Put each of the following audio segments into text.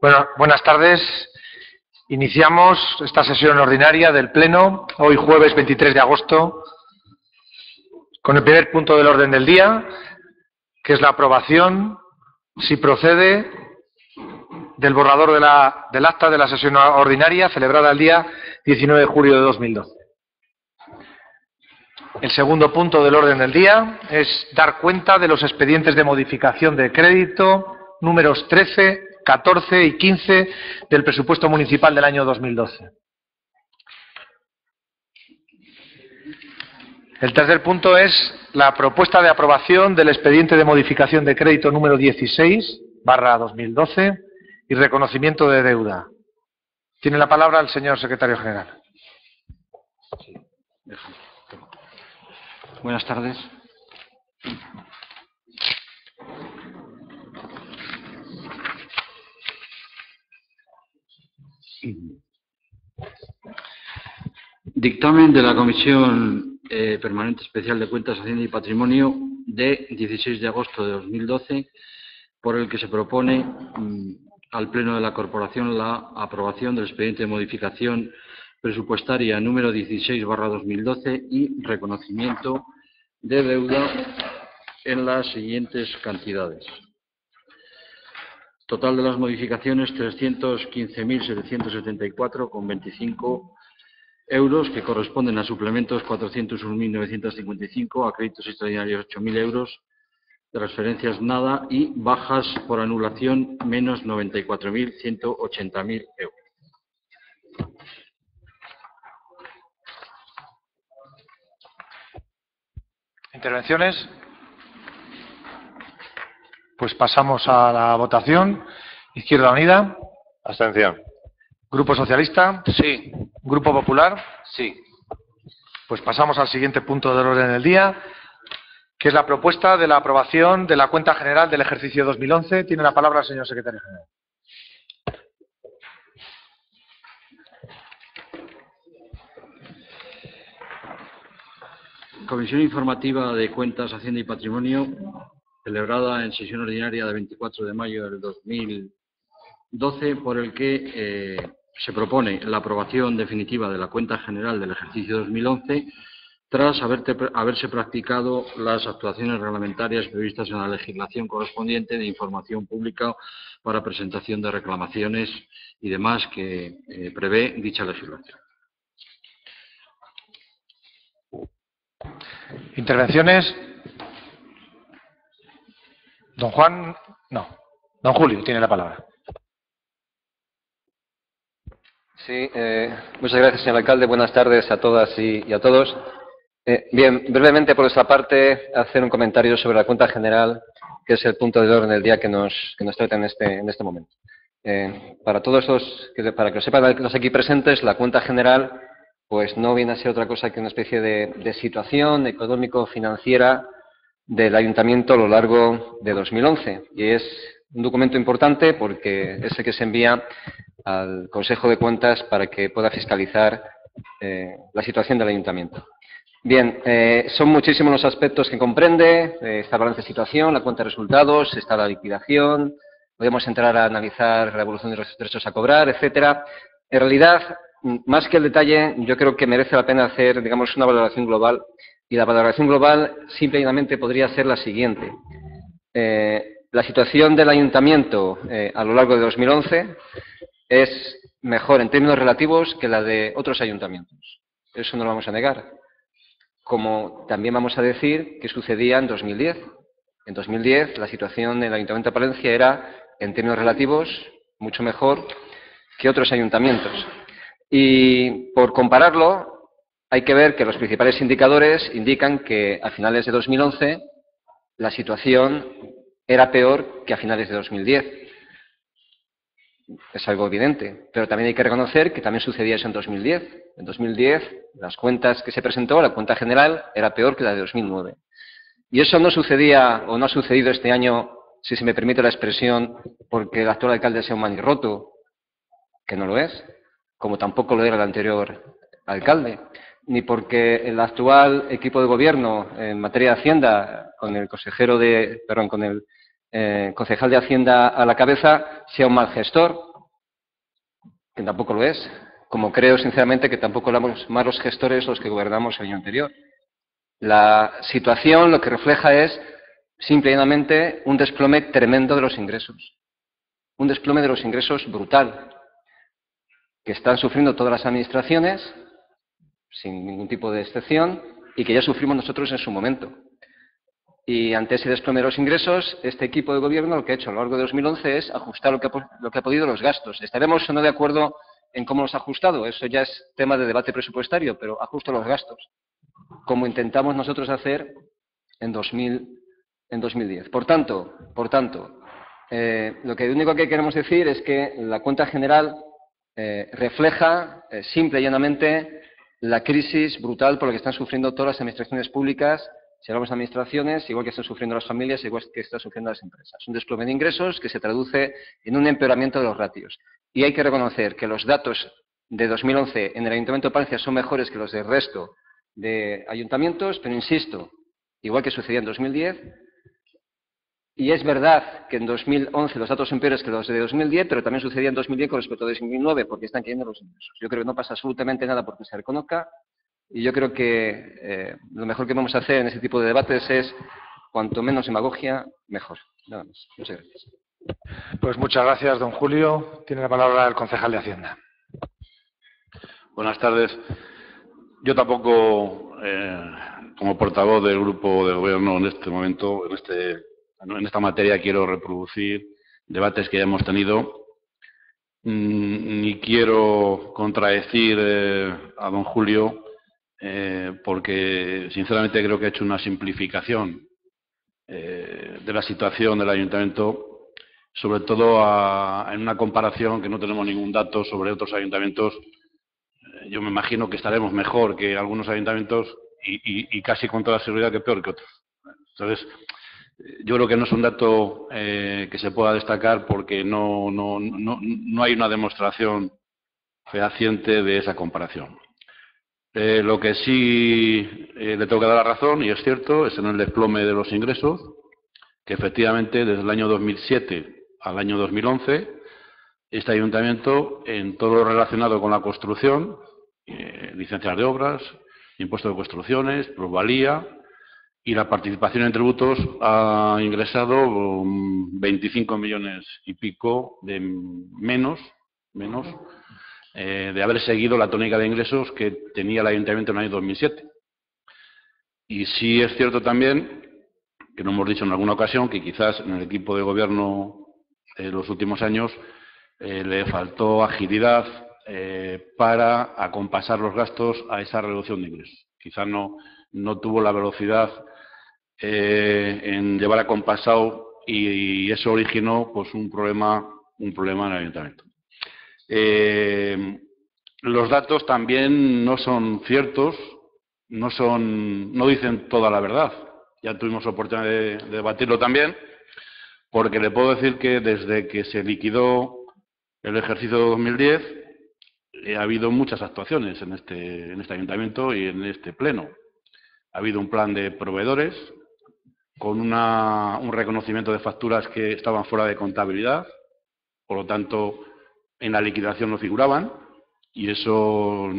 Bueno, buenas tardes. Iniciamos esta sesión ordinaria del Pleno, hoy jueves 23 de agosto, con el primer punto del orden del día, que es la aprobación, si procede, del borrador del acta de la sesión ordinaria celebrada el día 19 de julio de 2012. El segundo punto del orden del día es dar cuenta de los expedientes de modificación de crédito números 13, 14 y 15 del presupuesto municipal del año 2012. El tercer punto es la propuesta de aprobación del expediente de modificación de crédito número 16/2012 y reconocimiento de deuda. Tiene la palabra el señor secretario general. Buenas tardes. Dictamen de la Comisión Permanente Especial de Cuentas, Hacienda y Patrimonio de 16 de agosto de 2012, por el que se propone al Pleno de la Corporación la aprobación del expediente de modificación presupuestaria número 16/2012 y reconocimiento de deuda en las siguientes cantidades. Total de las modificaciones 315.774,25 euros, que corresponden a suplementos 401.955, a créditos extraordinarios 8.000 euros, transferencias nada y bajas por anulación menos 94.180.000 euros. ¿Intervenciones? Pues pasamos a la votación. Izquierda Unida. Abstención. Grupo Socialista. Sí. Grupo Popular. Sí. Pues pasamos al siguiente punto del orden del día, que es la propuesta de la aprobación de la cuenta general del ejercicio 2011. Tiene la palabra el señor secretario general. Comisión Informativa de Cuentas, Hacienda y Patrimonio, celebrada en sesión ordinaria de 24 de mayo del 2012, por el que se propone la aprobación definitiva de la cuenta general del ejercicio 2011, tras haberse practicado las actuaciones reglamentarias previstas en la legislación correspondiente de información pública para presentación de reclamaciones y demás que prevé dicha legislación. ¿Intervenciones? Don Juan, no. Don Julio tiene la palabra. Sí, muchas gracias, señor alcalde. Buenas tardes a todas y a todos. Bien, brevemente por nuestra parte, hacer un comentario sobre la cuenta general, que es el punto del orden del día que nos trata en este momento. Para todos para que lo sepan los aquí presentes, la cuenta general pues no viene a ser otra cosa que una especie de situación económico-financiera del Ayuntamiento a lo largo de 2011. Y es un documento importante porque es el que se envía al Consejo de Cuentas para que pueda fiscalizar la situación del Ayuntamiento. Bien, son muchísimos los aspectos que comprende. Está el balance de situación, la cuenta de resultados, está la liquidación, podemos entrar a analizar la evolución de los derechos a cobrar, etcétera. En realidad, más que el detalle, yo creo que merece la pena hacer, digamos, una valoración global. Y la valoración global simplemente podría ser la siguiente. La situación del Ayuntamiento a lo largo de 2011 es mejor en términos relativos que la de otros ayuntamientos. Eso no lo vamos a negar. Como también vamos a decir que sucedía en 2010. En 2010 la situación del Ayuntamiento de Palencia era, en términos relativos, mucho mejor que otros ayuntamientos. Y por compararlo, hay que ver que los principales indicadores indican que a finales de 2011 la situación era peor que a finales de 2010. Es algo evidente, pero también hay que reconocer que también sucedía eso en 2010. En 2010, las cuentas que se presentó, la cuenta general, era peor que la de 2009. Y eso no sucedía o no ha sucedido este año, si se me permite la expresión, porque el actual alcalde sea un manirroto, que no lo es, como tampoco lo era el anterior alcalde, ni porque el actual equipo de gobierno en materia de Hacienda, con el concejal de Hacienda a la cabeza, sea un mal gestor, que tampoco lo es, como creo sinceramente que tampoco éramos malos gestores los que gobernamos el año anterior. La situación lo que refleja es simple y llanamente un desplome tremendo de los ingresos, un desplome de los ingresos brutal, que están sufriendo todas las administraciones, sin ningún tipo de excepción, y que ya sufrimos nosotros en su momento. Y ante ese desplome de los ingresos, este equipo de gobierno lo que ha hecho a lo largo de 2011 es ajustar lo que ha podido los gastos. Estaremos o no de acuerdo en cómo los ha ajustado, eso ya es tema de debate presupuestario, pero ajusta los gastos, como intentamos nosotros hacer en 2010. Por tanto, lo único que queremos decir es que la cuenta general refleja simple y llanamente la crisis brutal por la que están sufriendo todas las administraciones públicas, si hablamos de administraciones, igual que están sufriendo las familias, igual que están sufriendo las empresas. Un desplome de ingresos que se traduce en un empeoramiento de los ratios. Y hay que reconocer que los datos de 2011 en el Ayuntamiento de Palencia son mejores que los del resto de ayuntamientos, pero insisto, igual que sucedía en 2010, y es verdad que en 2011 los datos son peores que los de 2010, pero también sucedía en 2010 con respecto a 2009, porque están cayendo los ingresos. Yo creo que no pasa absolutamente nada porque se reconozca, y yo creo que lo mejor que vamos a hacer en este tipo de debates es, cuanto menos demagogia, mejor. Nada más. Muchas gracias. Pues muchas gracias, don Julio. Tiene la palabra el concejal de Hacienda. Buenas tardes. Yo tampoco, como portavoz del grupo de gobierno en este momento, en esta materia, quiero reproducir debates que ya hemos tenido, ni quiero contradecir a don Julio, porque sinceramente creo que ha hecho una simplificación de la situación del ayuntamiento, sobre todo en una comparación que no tenemos ningún dato sobre otros ayuntamientos. Yo me imagino que estaremos mejor que algunos ayuntamientos y casi con toda seguridad que peor que otros. Entonces, yo creo que no es un dato que se pueda destacar porque no hay una demostración fehaciente de esa comparación. Lo que sí le tengo que dar la razón, y es cierto, es en el desplome de los ingresos, que efectivamente desde el año 2007 al año 2011, este ayuntamiento, en todo lo relacionado con la construcción, licencias de obras, impuestos de construcciones, plusvalía y la participación en tributos, ha ingresado 25 millones y pico de menos de haber seguido la tónica de ingresos que tenía el ayuntamiento en el año 2007. Y sí es cierto también, que lo hemos dicho en alguna ocasión, que quizás en el equipo de gobierno de los últimos años le faltó agilidad para acompasar los gastos a esa reducción de ingresos. Quizás no tuvo la velocidad en llevar acompasado y eso originó pues un problema en el ayuntamiento. Los datos también no son ciertos, no dicen toda la verdad. Ya tuvimos oportunidad de debatirlo también, porque le puedo decir que desde que se liquidó el ejercicio de 2010 ha habido muchas actuaciones en este ayuntamiento y en este pleno. Ha habido un plan de proveedores con un reconocimiento de facturas que estaban fuera de contabilidad, por lo tanto en la liquidación no figuraban, y eso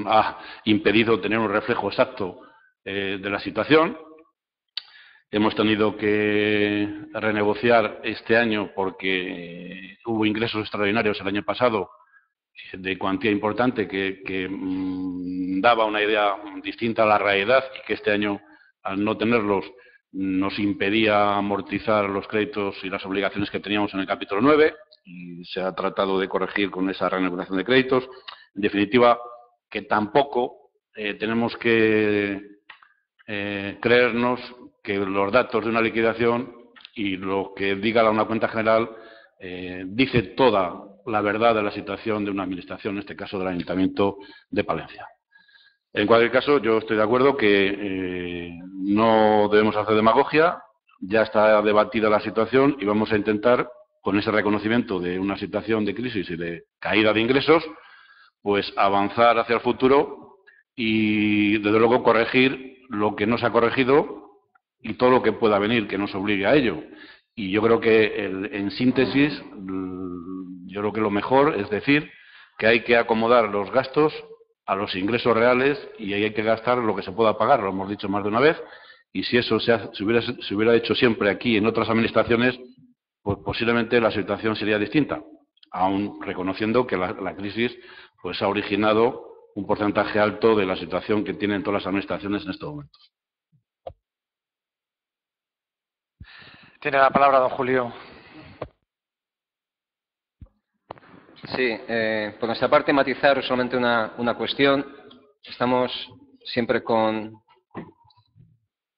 ha impedido tener un reflejo exacto de la situación. Hemos tenido que renegociar este año porque hubo ingresos extraordinarios el año pasado de cuantía importante que daba una idea distinta a la realidad y que este año, al no tenerlos, nos impedía amortizar los créditos y las obligaciones que teníamos en el capítulo 9 y se ha tratado de corregir con esa renegociación de créditos. En definitiva, que tampoco tenemos que creernos que los datos de una liquidación y lo que diga una cuenta general dice toda la verdad de la situación de una administración, en este caso del Ayuntamiento de Palencia. En cualquier caso, yo estoy de acuerdo que no debemos hacer demagogia, ya está debatida la situación y vamos a intentar, con ese reconocimiento de una situación de crisis y de caída de ingresos, pues avanzar hacia el futuro y, desde luego, corregir lo que no se ha corregido y todo lo que pueda venir que nos obligue a ello. Y yo creo que, en síntesis, yo creo que lo mejor es decir que hay que acomodar los gastos a los ingresos reales y ahí hay que gastar lo que se pueda pagar, lo hemos dicho más de una vez, y si eso se hubiera hecho siempre aquí en otras administraciones, pues posiblemente la situación sería distinta, aun reconociendo que la crisis pues ha originado un porcentaje alto de la situación que tienen todas las administraciones en estos momentos. Tiene la palabra don Julio. Sí, por nuestra parte, matizar solamente una cuestión. Estamos siempre con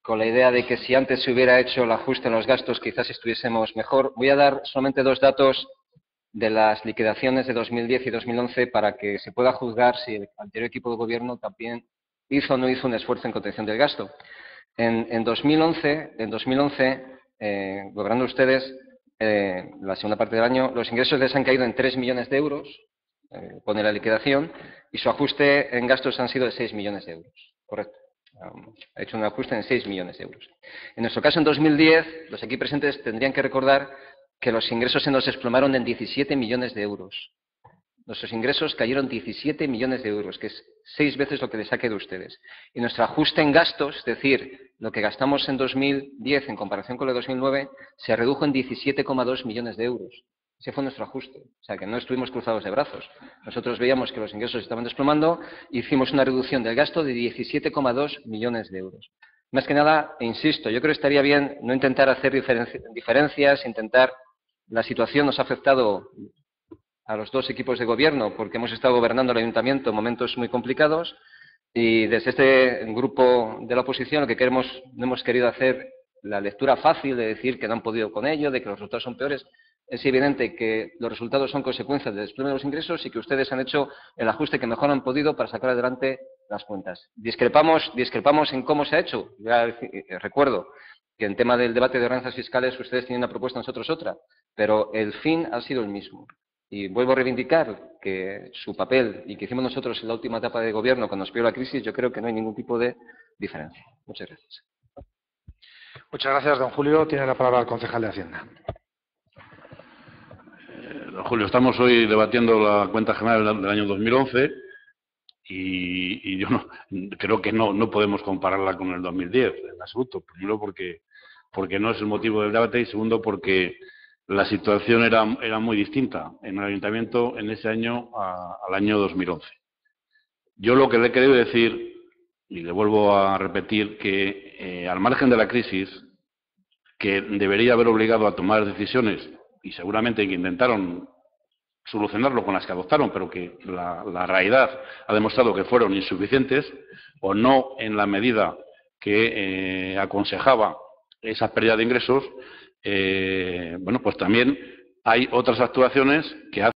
la idea de que si antes se hubiera hecho el ajuste en los gastos, quizás estuviésemos mejor. Voy a dar solamente dos datos de las liquidaciones de 2010 y 2011 para que se pueda juzgar si el anterior equipo de gobierno también hizo o no hizo un esfuerzo en contención del gasto. En 2011, gobernando ustedes, la segunda parte del año, los ingresos les han caído en 3 millones de euros, pone la liquidación, y su ajuste en gastos han sido de 6 millones de euros. Correcto. Ha hecho un ajuste en 6 millones de euros. En nuestro caso, en 2010, los aquí presentes tendrían que recordar que los ingresos se nos desplomaron en 17 millones de euros. Nuestros ingresos cayeron 17 millones de euros, que es 6 veces lo que les ha quedado a ustedes. Y nuestro ajuste en gastos, es decir, lo que gastamos en 2010 en comparación con el de 2009, se redujo en 17,2 millones de euros. Ese fue nuestro ajuste. O sea, que no estuvimos cruzados de brazos. Nosotros veíamos que los ingresos estaban desplomando e hicimos una reducción del gasto de 17,2 millones de euros. Más que nada, e insisto, yo creo que estaría bien no intentar hacer diferencias, intentar... La situación nos ha afectado a los dos equipos de gobierno porque hemos estado gobernando el ayuntamiento en momentos muy complicados y desde este grupo de la oposición lo que queremos, no hemos querido hacer la lectura fácil de decir que no han podido con ello, de que los resultados son peores. Es evidente que los resultados son consecuencia del desplome de los ingresos y que ustedes han hecho el ajuste que mejor han podido para sacar adelante las cuentas. Discrepamos en cómo se ha hecho. Ya recuerdo que en tema del debate de ordenanzas fiscales ustedes tienen una propuesta, nosotros otra, pero el fin ha sido el mismo. Y vuelvo a reivindicar que su papel y que hicimos nosotros en la última etapa de gobierno cuando nos pilló la crisis, yo creo que no hay ningún tipo de diferencia. Muchas gracias. Muchas gracias, don Julio. Tiene la palabra el concejal de Hacienda. Don Julio, estamos hoy debatiendo la cuenta general del año 2011 y yo creo que no podemos compararla con el 2010 en absoluto. Primero porque no es el motivo del debate y segundo porque la situación era muy distinta en el ayuntamiento en ese año al año 2011. Yo lo que le he querido decir, y le vuelvo a repetir, que al margen de la crisis, que debería haber obligado a tomar decisiones, y seguramente que intentaron solucionarlo con las que adoptaron, pero que la realidad ha demostrado que fueron insuficientes o no en la medida que aconsejaba esa pérdida de ingresos, bueno, pues también hay otras actuaciones que hacen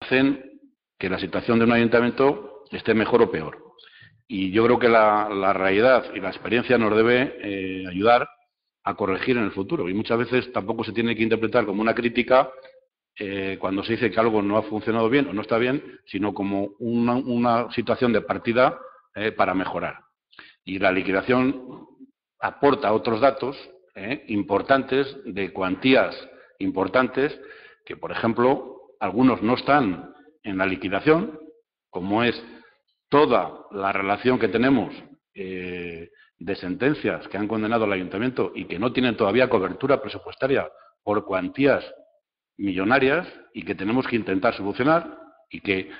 hacen que la situación de un ayuntamiento esté mejor o peor. Y yo creo que la realidad y la experiencia nos debe ayudar a corregir en el futuro. Y muchas veces tampoco se tiene que interpretar como una crítica cuando se dice que algo no ha funcionado bien o no está bien, sino como una situación de partida para mejorar. Y la liquidación aporta otros datos importantes, de cuantías importantes, que, por ejemplo, algunos no están en la liquidación, como es toda la relación que tenemos de sentencias que han condenado al ayuntamiento y que no tienen todavía cobertura presupuestaria por cuantías millonarias y que tenemos que intentar solucionar, y que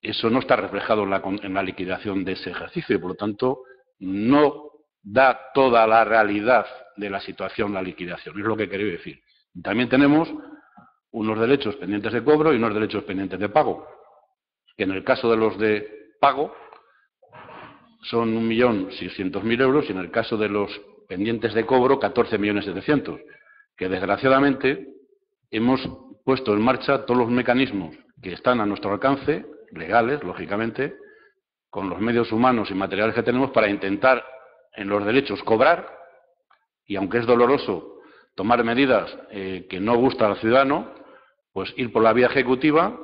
eso no está reflejado en la liquidación de ese ejercicio y, por lo tanto, no da toda la realidad de la situación la liquidación. Es lo que quería decir. También tenemos unos derechos pendientes de cobro y unos derechos pendientes de pago, que en el caso de los de pago son 1.600.000 euros y en el caso de los pendientes de cobro 14.700.000, que desgraciadamente hemos puesto en marcha todos los mecanismos que están a nuestro alcance, legales, lógicamente, con los medios humanos y materiales que tenemos para intentar en los derechos cobrar, y aunque es doloroso tomar medidas que no gustan al ciudadano, pues ir por la vía ejecutiva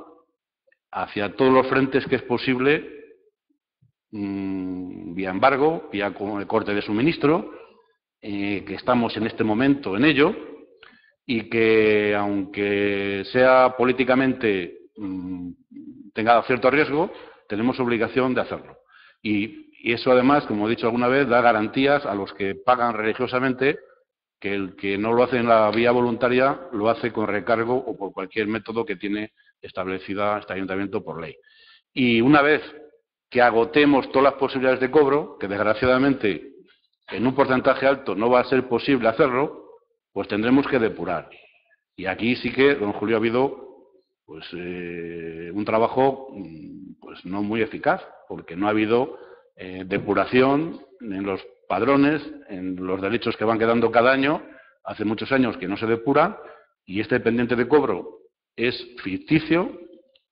hacia todos los frentes que es posible, vía embargo, vía corte de suministro, que estamos en este momento en ello, y que aunque sea políticamente tenga cierto riesgo, tenemos obligación de hacerlo. Y eso además, como he dicho alguna vez, da garantías a los que pagan religiosamente, que el que no lo hace en la vía voluntaria lo hace con recargo o por cualquier método que tiene establecida este ayuntamiento por ley. Y una vez que agotemos todas las posibilidades de cobro, que desgraciadamente en un porcentaje alto no va a ser posible hacerlo, pues tendremos que depurar. Y aquí sí que, don Julio, ha habido pues un trabajo pues no muy eficaz, porque no ha habido depuración en los padrones, en los derechos que van quedando cada año. Hace muchos años que no se depura, y este pendiente de cobro es ficticio,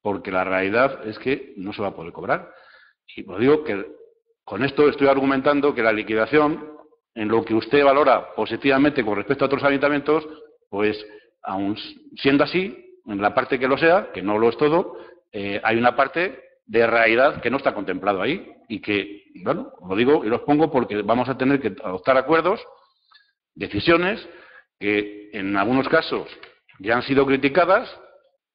porque la realidad es que no se va a poder cobrar. Y os digo que con esto estoy argumentando que la liquidación, en lo que usted valora positivamente con respecto a otros ayuntamientos, pues aun siendo así, en la parte que lo sea, que no lo es todo, hay una parte de realidad que no está contemplado ahí, y que, bueno, lo digo y los pongo porque vamos a tener que adoptar acuerdos, decisiones que en algunos casos ya han sido criticadas,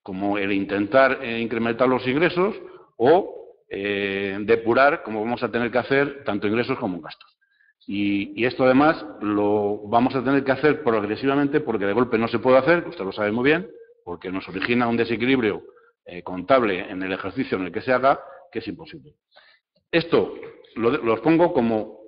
como el intentar incrementar los ingresos o depurar, como vamos a tener que hacer, tanto ingresos como gastos. Y esto además lo vamos a tener que hacer progresivamente, porque de golpe no se puede hacer, usted lo sabe muy bien, porque nos origina un desequilibrio contable en el ejercicio en el que se haga, que es imposible. Esto lo pongo como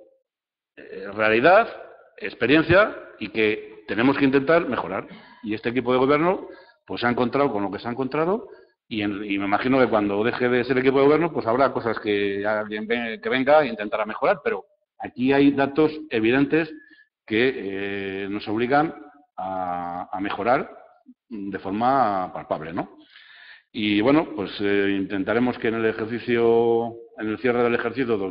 realidad, experiencia, y que tenemos que intentar mejorar. Y este equipo de gobierno pues se ha encontrado con lo que se ha encontrado, y me imagino que cuando deje de ser equipo de gobierno pues habrá cosas que alguien que venga e intentará mejorar, pero aquí hay datos evidentes que nos obligan a mejorar de forma palpable, ¿no? Y bueno, pues intentaremos que en el cierre del ejercicio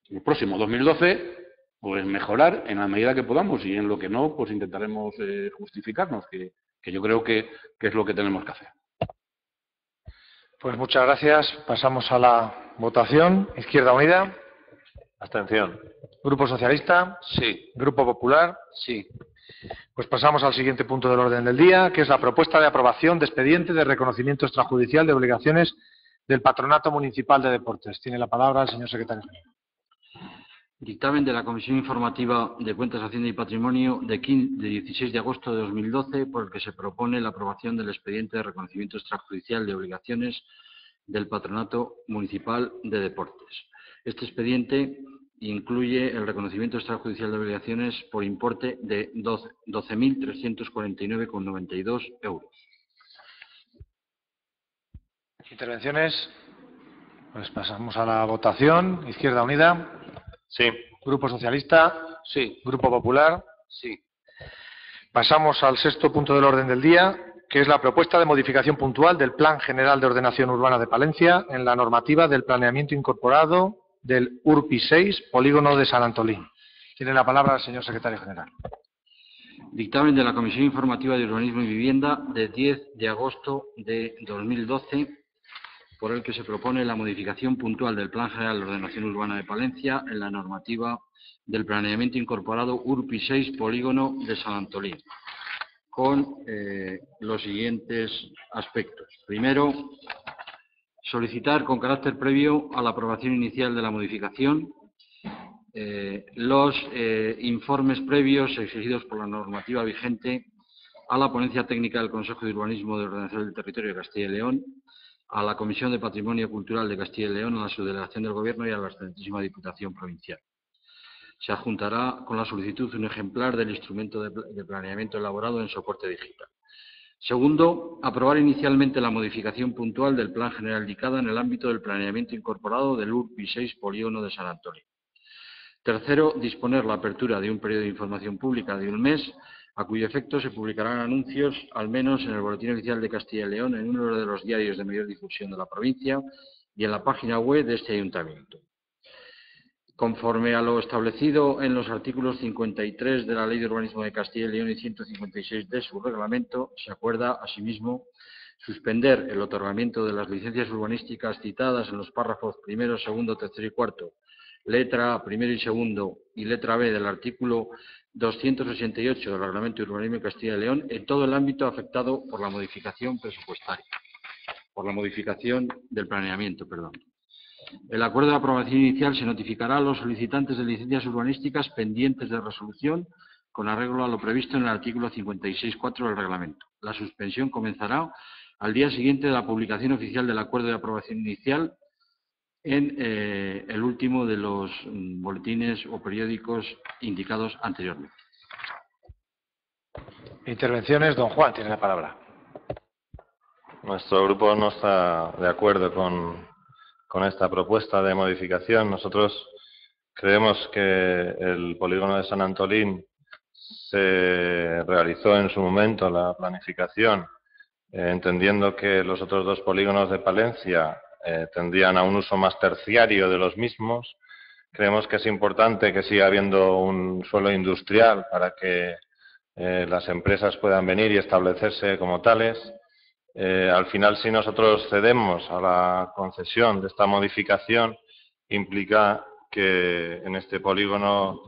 el próximo 2012, pues mejorar en la medida que podamos, y en lo que no, pues intentaremos justificarnos, que yo creo que es lo que tenemos que hacer. Pues muchas gracias. Pasamos a la votación. Izquierda Unida. Abstención. Grupo Socialista. Sí. Grupo Popular. Sí. Pues pasamos al siguiente punto del orden del día, que es la propuesta de aprobación de expediente de reconocimiento extrajudicial de obligaciones del Patronato Municipal de Deportes. Tiene la palabra el señor secretario general. Dictamen de la Comisión Informativa de Cuentas, Hacienda y Patrimonio de 16 de agosto de 2012, por el que se propone la aprobación del expediente de reconocimiento extrajudicial de obligaciones del Patronato Municipal de Deportes. Este expediente incluye el reconocimiento extrajudicial de obligaciones por importe de 12.349,92 euros. Intervenciones. Pues pasamos a la votación. Izquierda Unida. Sí. Grupo Socialista. Sí. Grupo Popular. Sí. Pasamos al sexto punto del orden del día, que es la propuesta de modificación puntual del Plan General de Ordenación Urbana de Palencia en la normativa del planeamiento incorporado del URPI 6, Polígono de San Antolín. Tiene la palabra el señor secretario general. Dictamen de la Comisión Informativa de Urbanismo y Vivienda de 10 de agosto de 2012, por el que se propone la modificación puntual del Plan General de Ordenación Urbana de Palencia en la normativa del planeamiento incorporado URPI 6, Polígono de San Antolín, con los siguientes aspectos. Primero, solicitar con carácter previo a la aprobación inicial de la modificación los informes previos exigidos por la normativa vigente a la Ponencia Técnica del Consejo de Urbanismo de Ordenación del Territorio de Castilla y León, a la Comisión de Patrimonio Cultural de Castilla y León, a la Subdelegación del Gobierno y a la excelentísima Diputación Provincial. Se adjuntará con la solicitud un ejemplar del instrumento de planeamiento elaborado en soporte digital. Segundo, aprobar inicialmente la modificación puntual del Plan General de ICADA en el ámbito del planeamiento incorporado del URPI 6 Polígono de San Antolín. Tercero, disponer la apertura de un periodo de información pública de un mes, a cuyo efecto se publicarán anuncios, al menos en el Boletín Oficial de Castilla y León, en uno de los diarios de mayor difusión de la provincia y en la página web de este ayuntamiento. Conforme a lo establecido en los artículos 53 de la Ley de Urbanismo de Castilla y León y 156 de su reglamento, se acuerda, asimismo, suspender el otorgamiento de las licencias urbanísticas citadas en los párrafos primero, segundo, tercero y cuarto, letra A, primero y segundo, y letra B del artículo 288 del Reglamento de Urbanismo de Castilla y León en todo el ámbito afectado por la modificación presupuestaria, por la modificación del planeamiento, perdón. El acuerdo de aprobación inicial se notificará a los solicitantes de licencias urbanísticas pendientes de resolución con arreglo a lo previsto en el artículo 56.4 del reglamento. La suspensión comenzará al día siguiente de la publicación oficial del acuerdo de aprobación inicial en el último de los boletines o periódicos indicados anteriormente. Intervenciones. Don Juan tiene la palabra. Nuestro grupo no está de acuerdo con esta propuesta de modificación. Nosotros creemos que el polígono de San Antolín se realizó en su momento la planificación, entendiendo que los otros dos polígonos de Palencia tendrían a un uso más terciario de los mismos. Creemos que es importante que siga habiendo un suelo industrial para que las empresas puedan venir y establecerse como tales. Al final, si nosotros cedemos a la concesión de esta modificación, implica que en este polígono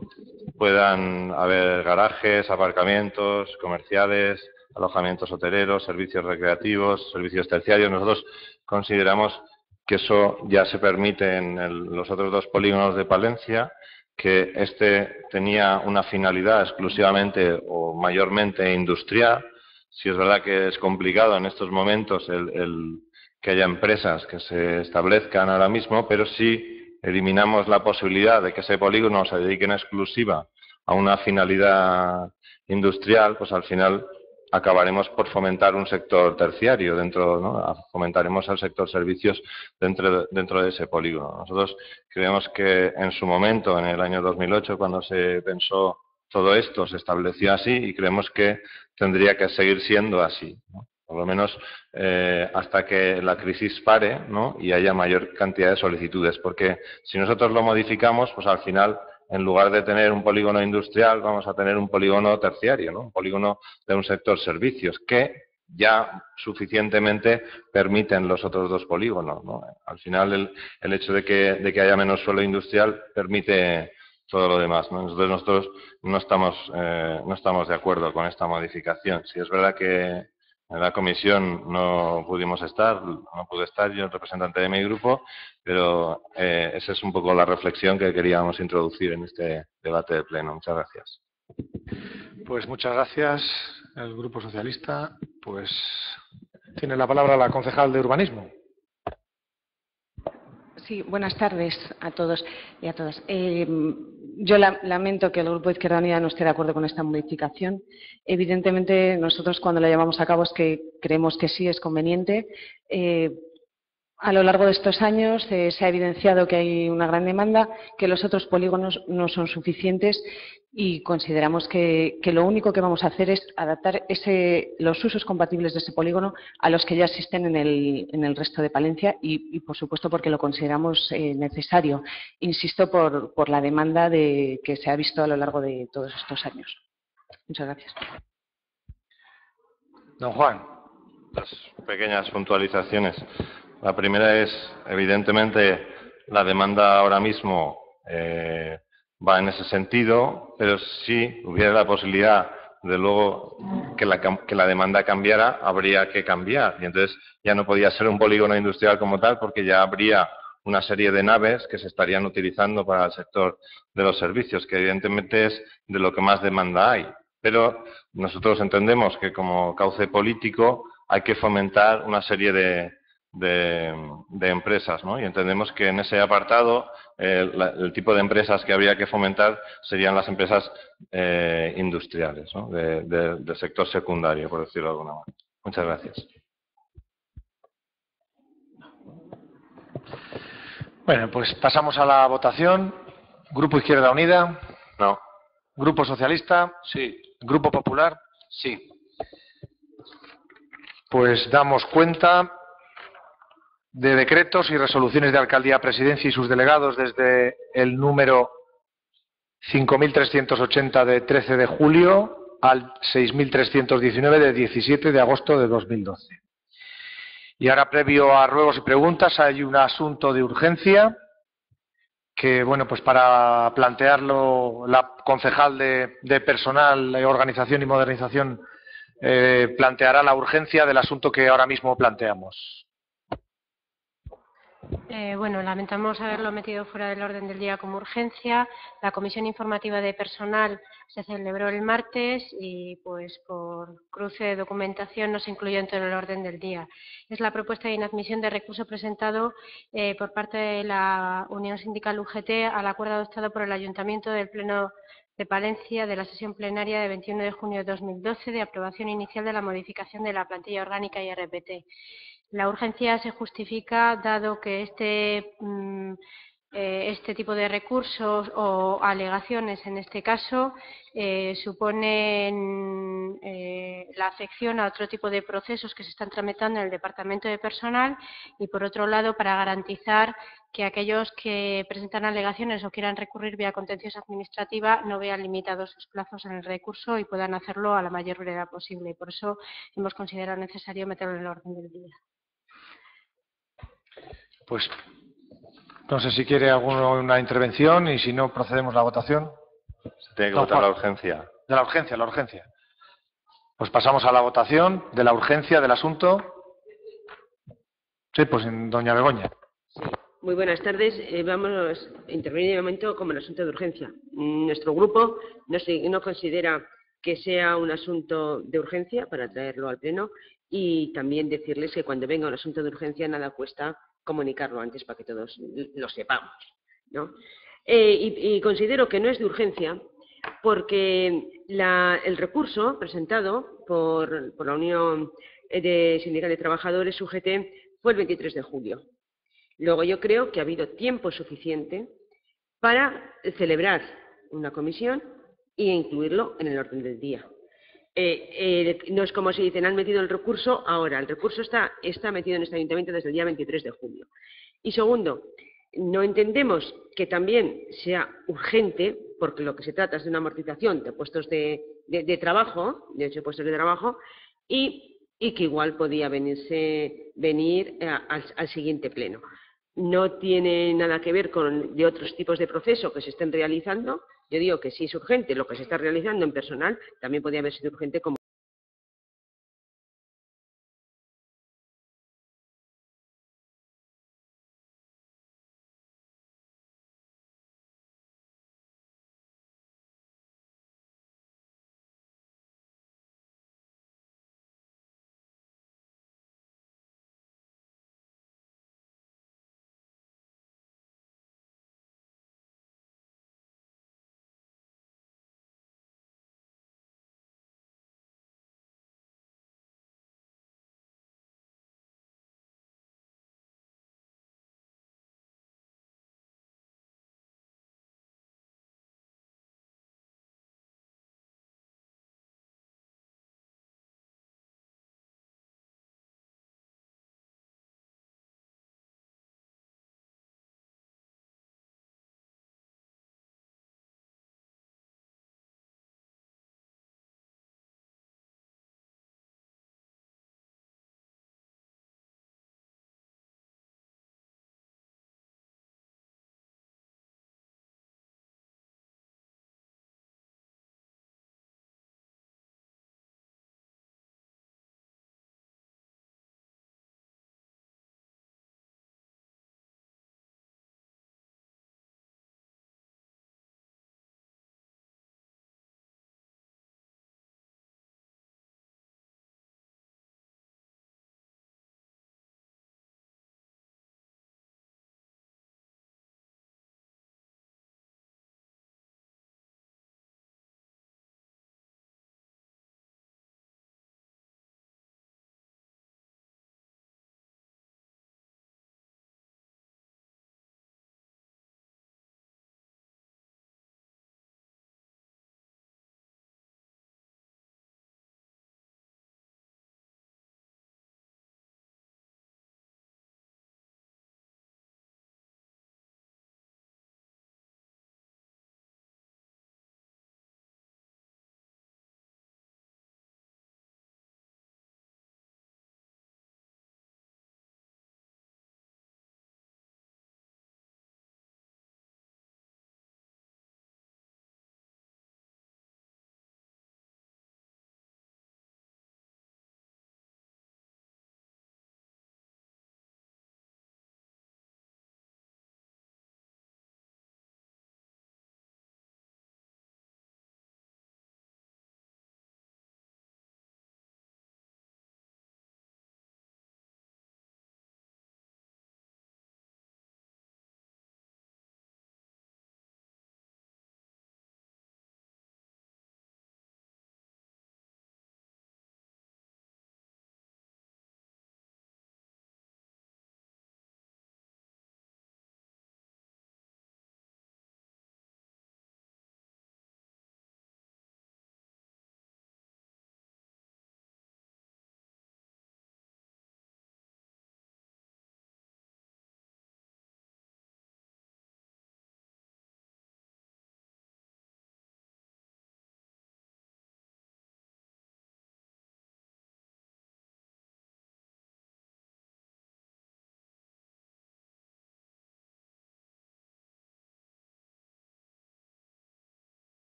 puedan haber garajes, aparcamientos comerciales, alojamientos hoteleros, servicios recreativos, servicios terciarios. Nosotros consideramos que eso ya se permite en los otros dos polígonos de Palencia, que este tenía una finalidad exclusivamente o mayormente industrial. Sí es verdad que es complicado en estos momentos el que haya empresas que se establezcan ahora mismo, pero si eliminamos la posibilidad de que ese polígono se dedique en exclusiva a una finalidad industrial, pues al final acabaremos por fomentar un sector terciario dentro, ¿no? Fomentaremos el sector servicios dentro de ese polígono. Nosotros creemos que en su momento, en el año 2008, cuando se pensó todo esto, se estableció así y creemos que tendría que seguir siendo así, ¿no? Por lo menos hasta que la crisis pare, ¿no? Y haya mayor cantidad de solicitudes, porque si nosotros lo modificamos, pues al final, en lugar de tener un polígono industrial, vamos a tener un polígono terciario, ¿no? Un polígono de un sector servicios, que ya suficientemente permiten los otros dos polígonos, ¿no? Al final, el hecho de que haya menos suelo industrial permite todo lo demás, ¿no? Entonces nosotros no estamos de acuerdo con esta modificación. Si es verdad que en la comisión no pudimos estar, no pude estar yo, el representante de mi grupo, pero esa es un poco la reflexión que queríamos introducir en este debate de pleno. Muchas gracias. Pues muchas gracias. El Grupo Socialista, pues tiene la palabra la concejal de Urbanismo. Sí, buenas tardes a todos y a todas. Yo lamento que el Grupo Izquierda Unida no esté de acuerdo con esta modificación. Evidentemente, nosotros cuando la llevamos a cabo es que creemos que sí es conveniente. A lo largo de estos años se ha evidenciado que hay una gran demanda, que los otros polígonos no son suficientes y consideramos que lo único que vamos a hacer es adaptar los usos compatibles de ese polígono a los que ya existen en el resto de Palencia y, por supuesto, porque lo consideramos necesario. Insisto, por la demanda que se ha visto a lo largo de todos estos años. Muchas gracias. Don Juan. Las pequeñas puntualizaciones. La primera es, evidentemente, la demanda ahora mismo va en ese sentido, pero si hubiera la posibilidad de luego que la demanda cambiara, habría que cambiar. Y entonces ya no podía ser un polígono industrial como tal, porque ya habría una serie de naves que se estarían utilizando para el sector de los servicios, que evidentemente es de lo que más demanda hay. Pero nosotros entendemos que como cauce político hay que fomentar una serie de empresas, ¿no? Y entendemos que en ese apartado el tipo de empresas que habría que fomentar serían las empresas industriales, ¿no? Del sector secundario, por decirlo de alguna manera. Muchas gracias. Bueno, pues pasamos a la votación. Grupo Izquierda Unida. No. Grupo Socialista. Sí. Grupo Popular. Sí. Pues damos cuenta de decretos y resoluciones de alcaldía, presidencia y sus delegados desde el número 5.380 de 13 de julio al 6.319 de 17 de agosto de 2012. Y ahora, previo a ruegos y preguntas, hay un asunto de urgencia que, bueno, pues para plantearlo, la concejal de Personal, Organización y Modernización planteará la urgencia del asunto que ahora mismo planteamos. Bueno, lamentamos haberlo metido fuera del orden del día como urgencia. La comisión informativa de personal se celebró el martes y, pues, por cruce de documentación no se incluyó dentro del orden del día. Es la propuesta de inadmisión de recurso presentado por parte de la Unión Sindical UGT al acuerdo adoptado por el Ayuntamiento del Pleno de Palencia de la sesión plenaria de 21 de junio de 2012 de aprobación inicial de la modificación de la plantilla orgánica y RPT. La urgencia se justifica dado que este tipo de recursos o alegaciones, en este caso, suponen la afección a otro tipo de procesos que se están tramitando en el Departamento de Personal y, por otro lado, para garantizar que aquellos que presentan alegaciones o quieran recurrir vía contencioso administrativa no vean limitados sus plazos en el recurso y puedan hacerlo a la mayor brevedad posible. Por eso hemos considerado necesario meterlo en el orden del día. Pues no sé si quiere alguna intervención y si no procedemos a la votación. Se tiene que votar la urgencia. De la urgencia. Pues pasamos a la votación de la urgencia del asunto. Sí, pues doña Begoña. Sí. Muy buenas tardes. Vamos a intervenir de momento como el asunto de urgencia. Nuestro grupo no considera que sea un asunto de urgencia para traerlo al Pleno y también decirles que cuando venga un asunto de urgencia nada cuesta comunicarlo antes para que todos lo sepamos, ¿no? Y considero que no es de urgencia porque el recurso presentado por la Unión Sindical de Trabajadores UGT fue el 23 de julio. Luego yo creo que ha habido tiempo suficiente para celebrar una comisión e incluirlo en el orden del día. No es como si dicen, han metido el recurso ahora. El recurso está metido en este ayuntamiento desde el día 23 de julio. Y segundo, no entendemos que también sea urgente, porque lo que se trata es de una amortización de puestos de trabajo, de 8 puestos de trabajo, y que igual podía venir al siguiente pleno. No tiene nada que ver con de otros tipos de procesos que se estén realizando. Yo digo que sí es urgente lo que se está realizando en personal, también podría haber sido urgente como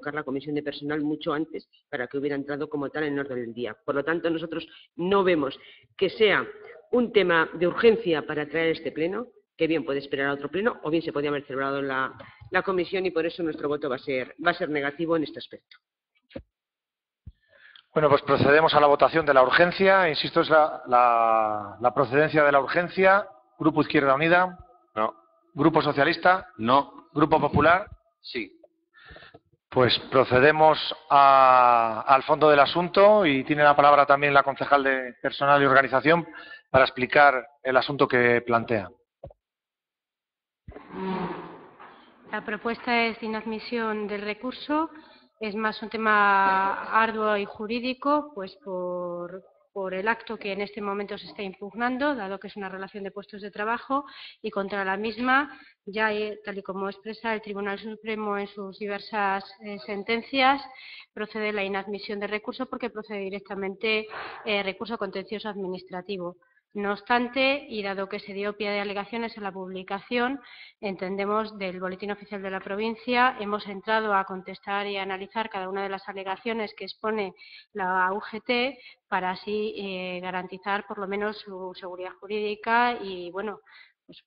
convocar la comisión de personal mucho antes para que hubiera entrado como tal en el orden del día. Por lo tanto, nosotros no vemos que sea un tema de urgencia para traer este pleno, que bien puede esperar a otro pleno o bien se podía haber celebrado la comisión, y por eso nuestro voto va a ser negativo en este aspecto. Bueno, pues procedemos a la votación de la urgencia. Insisto, es la procedencia de la urgencia. Grupo Izquierda Unida. No. Grupo Socialista. No. Grupo Popular. Sí. Pues procedemos al fondo del asunto y tiene la palabra también la concejal de Personal y Organización para explicar el asunto que plantea. La propuesta es de inadmisión del recurso. Es más un tema arduo y jurídico, pues por el acto que en este momento se está impugnando, dado que es una relación de puestos de trabajo, y contra la misma, ya tal y como expresa el Tribunal Supremo en sus diversas sentencias, procede la inadmisión del recurso porque procede directamente recurso contencioso administrativo. No obstante, y dado que se dio pie de alegaciones en la publicación, entendemos, del Boletín Oficial de la Provincia, hemos entrado a contestar y a analizar cada una de las alegaciones que expone la UGT para así garantizar por lo menos su seguridad jurídica y, bueno, pues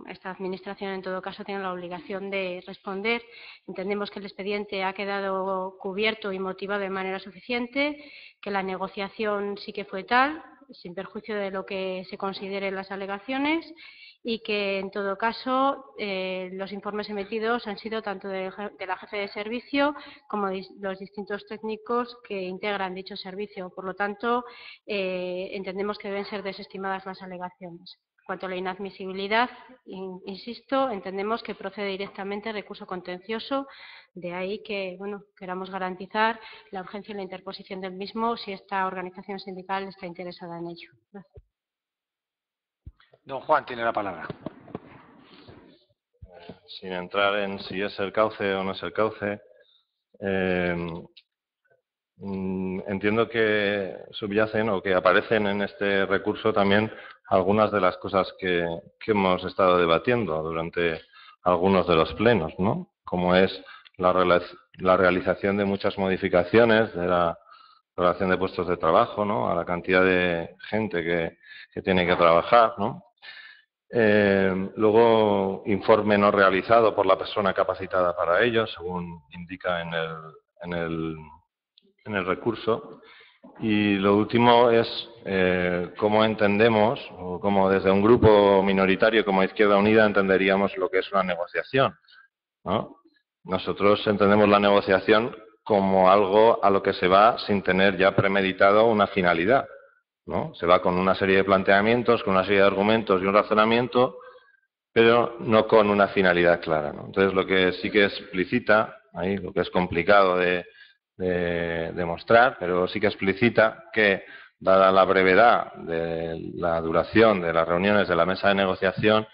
esta Administración en todo caso tiene la obligación de responder. Entendemos que el expediente ha quedado cubierto y motivado de manera suficiente, que la negociación sí que fue tal, sin perjuicio de lo que se considere las alegaciones, y que en todo caso los informes emitidos han sido tanto de la jefe de servicio como de los distintos técnicos que integran dicho servicio. Por lo tanto, entendemos que deben ser desestimadas las alegaciones. En cuanto a la inadmisibilidad, insisto, entendemos que procede directamente recurso contencioso, de ahí que, bueno, queramos garantizar la urgencia y la interposición del mismo si esta organización sindical está interesada en ello. Gracias. Don Juan tiene la palabra. Sin entrar en si es el cauce o no es el cauce, entiendo que subyacen o que aparecen en este recurso también algunas de las cosas que hemos estado debatiendo durante algunos de los plenos, ¿no? Como es la realización de muchas modificaciones de la relación de puestos de trabajo, ¿no? A la cantidad de gente que tiene que trabajar, ¿no? Luego, informe no realizado por la persona capacitada para ello, según indica en el recurso. Y lo último es cómo entendemos, o cómo desde un grupo minoritario como Izquierda Unida entenderíamos lo que es una negociación, ¿no? Nosotros entendemos la negociación como algo a lo que se va sin tener ya premeditado una finalidad, ¿no? Se va con una serie de planteamientos, con una serie de argumentos y un razonamiento, pero no con una finalidad clara, ¿no? Entonces, lo que sí que explicita, ahí, lo que es complicado de demostrar, pero sí que explicita que, dada la brevedad de la duración de las reuniones de la mesa de negociación,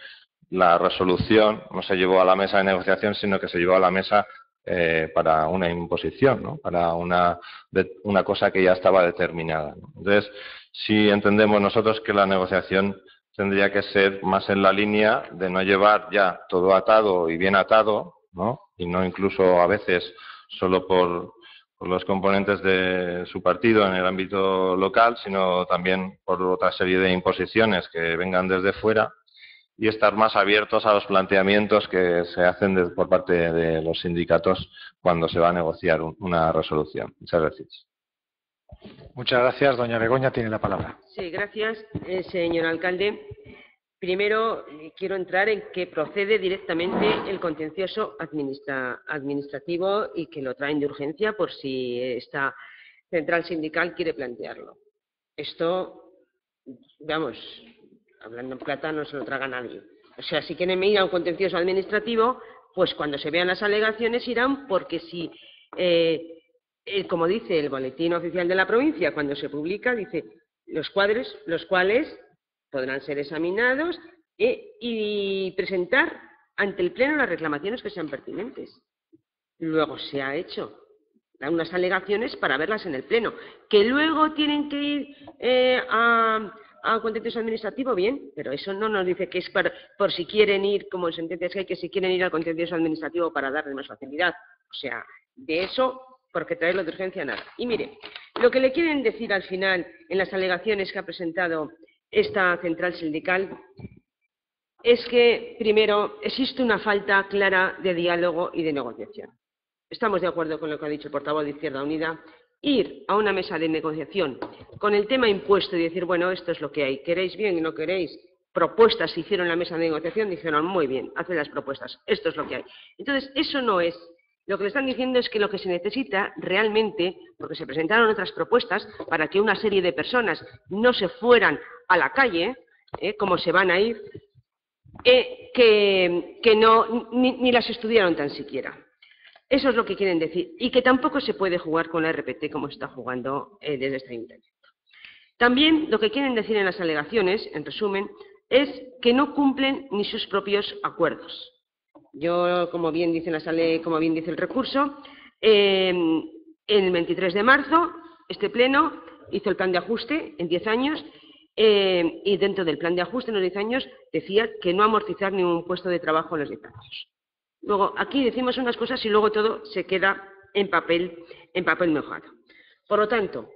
la resolución no se llevó a la mesa de negociación, sino que se llevó a la mesa para una imposición, ¿no? Para una cosa que ya estaba determinada, ¿no? Entonces, sí entendemos nosotros que la negociación tendría que ser más en la línea de no llevar ya todo atado y bien atado, ¿no? Y no incluso a veces solo por los componentes de su partido en el ámbito local, sino también por otra serie de imposiciones que vengan desde fuera, y estar más abiertos a los planteamientos que se hacen por parte de los sindicatos cuando se va a negociar una resolución. Muchas gracias. Muchas gracias. Doña Begoña tiene la palabra. Sí, gracias, señor alcalde. Primero, quiero entrar en que procede directamente el contencioso administrativo y que lo traen de urgencia por si esta central sindical quiere plantearlo. Esto, vamos, hablando en plata no se lo traga nadie. O sea, si quieren ir a un contencioso administrativo, pues cuando se vean las alegaciones irán, porque si, como dice el Boletín Oficial de la Provincia, cuando se publica, dice los cuales podrán ser examinados y presentar ante el Pleno las reclamaciones que sean pertinentes. Luego se ha hecho unas alegaciones para verlas en el Pleno. Que luego tienen que ir a contencioso administrativo, bien, pero eso no nos dice que es por si quieren ir, como en sentencias que hay, que si quieren ir al contencioso administrativo para darle más facilidad. O sea, de eso, porque traerlo de urgencia, nada. Y mire, lo que le quieren decir al final en las alegaciones que ha presentado esta central sindical es que, primero, existe una falta clara de diálogo y de negociación. Estamos de acuerdo con lo que ha dicho el portavoz de Izquierda Unida. Ir a una mesa de negociación con el tema impuesto y decir, bueno, esto es lo que hay, queréis bien y no queréis, propuestas se hicieron en la mesa de negociación, dijeron, muy bien, haced las propuestas, esto es lo que hay. Entonces, eso no es. Lo que le están diciendo es que lo que se necesita realmente, porque se presentaron otras propuestas para que una serie de personas no se fueran a la calle, como se van a ir, que no, ni las estudiaron tan siquiera. Eso es lo que quieren decir. Y que tampoco se puede jugar con la RPT como se está jugando desde este ayuntamiento. También lo que quieren decir en las alegaciones, en resumen, es que no cumplen ni sus propios acuerdos. Yo, como bien dice el recurso, el 23 de marzo este Pleno hizo el plan de ajuste en 10 años y dentro del plan de ajuste en los 10 años decía que no amortizar ningún puesto de trabajo en los 10 años. Luego, aquí decimos unas cosas y luego todo se queda en papel mojado. Por lo tanto,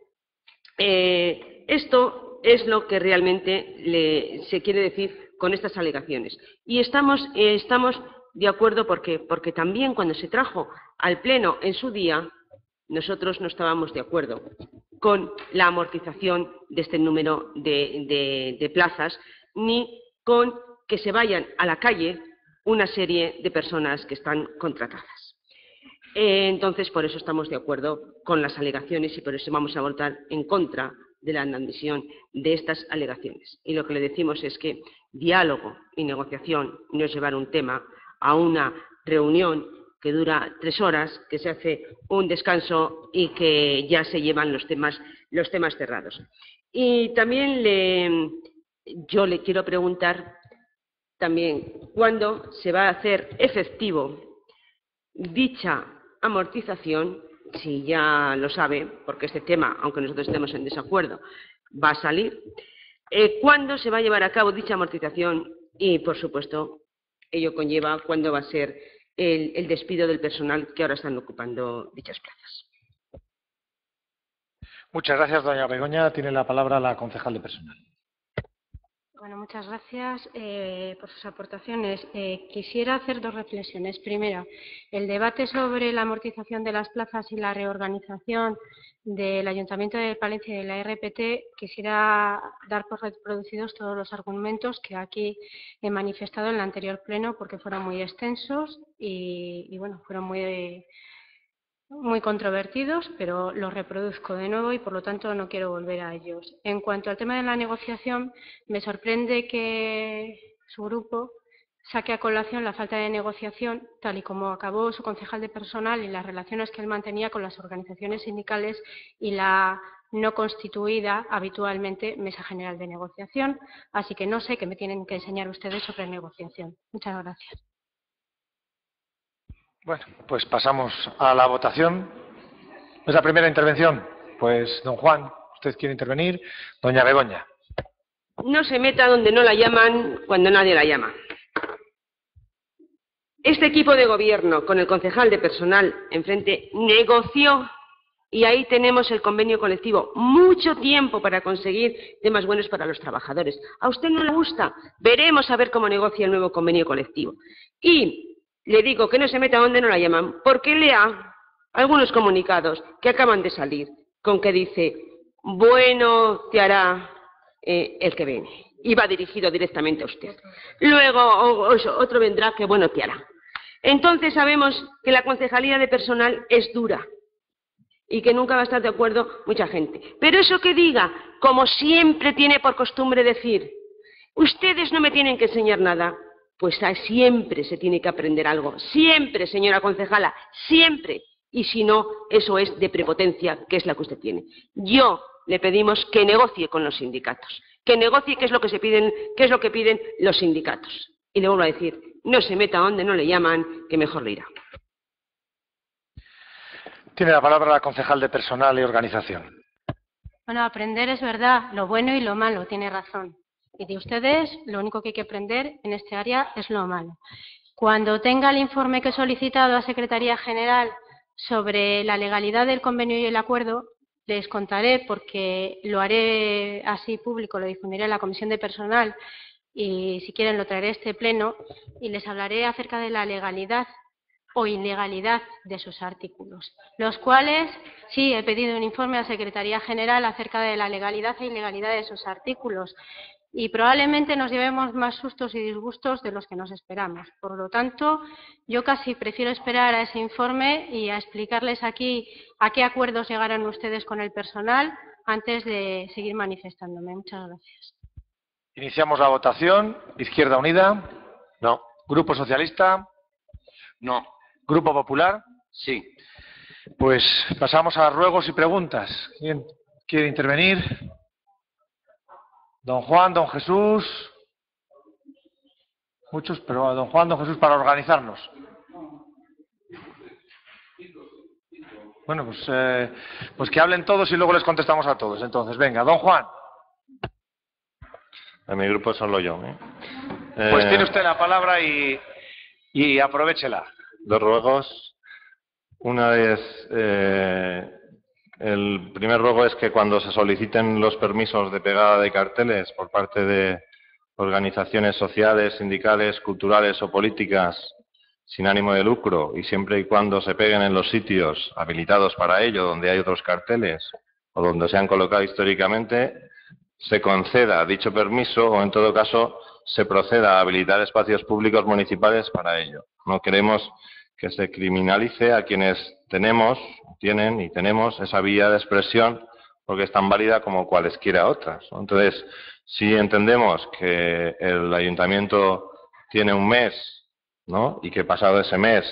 esto es lo que realmente se quiere decir con estas alegaciones. Y estamos de acuerdo porque también cuando se trajo al Pleno en su día, nosotros no estábamos de acuerdo con la amortización de este número de plazas, ni con que se vayan a la calle una serie de personas que están contratadas. Entonces, por eso estamos de acuerdo con las alegaciones y por eso vamos a votar en contra de la admisión de estas alegaciones. Y lo que le decimos es que diálogo y negociación no es llevar un tema a una reunión que dura 3 horas, que se hace un descanso y que ya se llevan los temas cerrados. Y también yo le quiero preguntar también cuándo se va a hacer efectivo dicha amortización, si ya lo sabe, porque este tema, aunque nosotros estemos en desacuerdo, va a salir, cuándo se va a llevar a cabo dicha amortización y, por supuesto, ello conlleva cuándo va a ser el despido del personal que ahora están ocupando dichas plazas. Muchas gracias, doña Begoña. Tiene la palabra la concejal de personal. Bueno, muchas gracias por sus aportaciones. Quisiera hacer 2 reflexiones. Primera, el debate sobre la amortización de las plazas y la reorganización del Ayuntamiento de Palencia y de la RPT, quisiera dar por reproducidos todos los argumentos que aquí he manifestado en el anterior pleno, porque fueron muy extensos y bueno, fueron muy controvertidos, pero los reproduzco de nuevo y por lo tanto no quiero volver a ellos. En cuanto al tema de la negociación, me sorprende que su grupo saque a colación la falta de negociación, tal y como acabó su concejal de personal y las relaciones que él mantenía con las organizaciones sindicales y la no constituida habitualmente Mesa General de Negociación. Así que no sé qué me tienen que enseñar ustedes sobre negociación. Muchas gracias. Bueno, pues pasamos a la votación. ¿Es la primera intervención? Pues, don Juan, ¿usted quiere intervenir? Doña Begoña. No se meta donde no la llaman cuando nadie la llama. Este equipo de gobierno, con el concejal de personal enfrente, negoció y ahí tenemos el convenio colectivo. Mucho tiempo para conseguir temas buenos para los trabajadores. ¿A usted no le gusta? Veremos a ver cómo negocia el nuevo convenio colectivo. Y le digo que no se meta donde no la llaman, porque lea algunos comunicados que acaban de salir, con que dice, bueno te hará el que viene. Y va dirigido directamente a usted. Luego otro vendrá que bueno te hará. Entonces sabemos que la concejalía de personal es dura y que nunca va a estar de acuerdo mucha gente. Pero eso que diga, como siempre tiene por costumbre decir, ustedes no me tienen que enseñar nada, pues siempre se tiene que aprender algo. Siempre, señora concejala, siempre. Y si no, eso es de prepotencia, que es la que usted tiene. Yo le pedimos que negocie con los sindicatos, que negocie qué es lo que piden los sindicatos. Y le vuelvo a decir, no se meta donde no le llaman, que mejor le irá. Tiene la palabra la concejal de personal y organización. Bueno, aprender es verdad, lo bueno y lo malo, tiene razón. Y de ustedes, lo único que hay que aprender en este área es lo malo. Cuando tenga el informe que he solicitado a Secretaría General Sobre la legalidad del convenio y el acuerdo, les contaré, porque lo haré así público, lo difundiré en la Comisión de Personal y, si quieren, lo traeré a este pleno, y les hablaré acerca de la legalidad o ilegalidad de sus artículos, los cuales sí he pedido un informe a la Secretaría General acerca de la legalidad e ilegalidad de sus artículos, y probablemente nos llevemos más sustos y disgustos de los que nos esperamos. Por lo tanto, yo casi prefiero esperar a ese informe y a explicarles aquí a qué acuerdos llegaron ustedes con el personal antes de seguir manifestándome. Muchas gracias. Iniciamos la votación. Izquierda Unida. No. Grupo Socialista. No. Grupo Popular. Sí. Pues pasamos a ruegos y preguntas. ¿Quién quiere intervenir? Don Juan, don Jesús. Muchos, pero a don Juan, don Jesús, para organizarnos. Bueno, pues que hablen todos y luego les contestamos a todos. Entonces, venga, don Juan. En mi grupo solo yo. Pues tiene usted la palabra y aprovéchela. Dos ruegos. Una es, el primer ruego es que cuando se soliciten los permisos de pegada de carteles por parte de organizaciones sociales, sindicales, culturales o políticas sin ánimo de lucro, y siempre y cuando se peguen en los sitios habilitados para ello, donde hay otros carteles o donde se han colocado históricamente, se conceda dicho permiso o, en todo caso, se proceda a habilitar espacios públicos municipales para ello. No queremos que se criminalice a quienes tenemos esa vía de expresión, porque es tan válida como cualesquiera otras, ¿no? Entonces, si entendemos que el ayuntamiento tiene un mes, ¿no?, y que pasado ese mes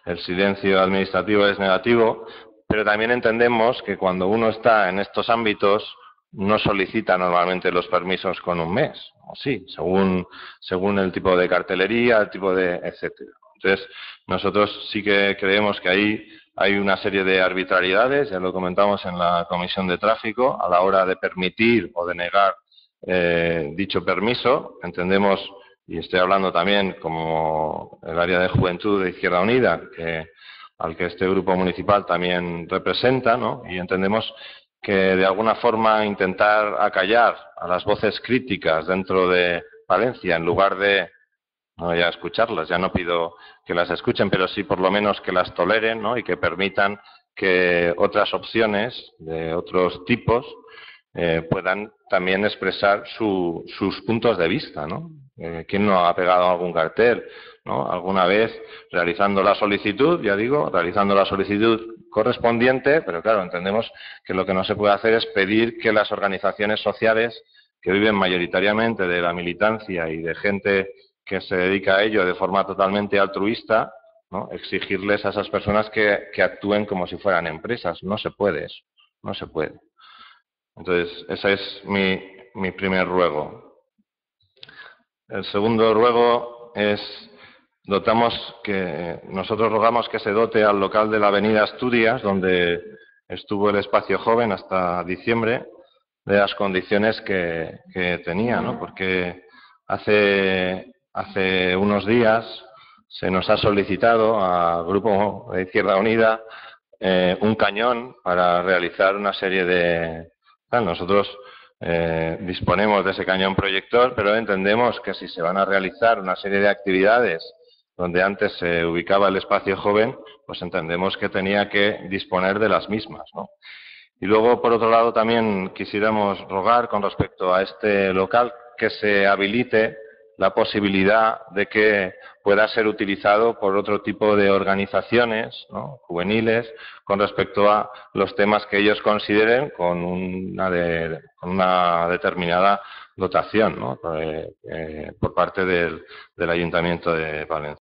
el silencio administrativo es negativo, pero también entendemos que cuando uno está en estos ámbitos no solicita normalmente los permisos con un mes, o sí, según el tipo de cartelería, el tipo de etcétera. Entonces, nosotros sí que creemos que ahí hay una serie de arbitrariedades, ya lo comentamos en la Comisión de Tráfico, a la hora de permitir o de negar dicho permiso. Entendemos, y estoy hablando también como el área de Juventud de Izquierda Unida, al que este grupo municipal también representa, ¿no?, y entendemos que de alguna forma intentar acallar a las voces críticas dentro de Palencia, en lugar de no ya escucharlas, ya no pido que las escuchen, pero sí por lo menos que las toleren, ¿no?, y que permitan que otras opciones de otros tipos puedan también expresar sus puntos de vista, ¿no? ¿Quién no ha pegado algún cartel, ¿no?, alguna vez realizando la solicitud, ya digo, realizando la solicitud correspondiente, pero claro, entendemos que lo que no se puede hacer es pedir que las organizaciones sociales que viven mayoritariamente de la militancia y de gente que se dedica a ello de forma totalmente altruista, ¿no?, exigirles a esas personas que actúen como si fueran empresas. No se puede eso, no se puede. Entonces, ese es mi primer ruego. El segundo ruego es, nosotros rogamos que se dote al local de la Avenida Asturias, donde estuvo el espacio joven hasta diciembre, de las condiciones que tenía, ¿no?, porque hace unos días se nos ha solicitado al Grupo de Izquierda Unida un cañón para realizar una serie de... Nosotros disponemos de ese cañón proyector, pero entendemos que si se van a realizar una serie de actividades donde antes se ubicaba el espacio joven, pues entendemos que tenía que disponer de las mismas, ¿no? Y luego, por otro lado, también quisiéramos rogar con respecto a este local que se habilite la posibilidad de que pueda ser utilizado por otro tipo de organizaciones, ¿no?, juveniles, con respecto a los temas que ellos consideren con una determinada dotación, ¿no?, por parte del Ayuntamiento de Palencia.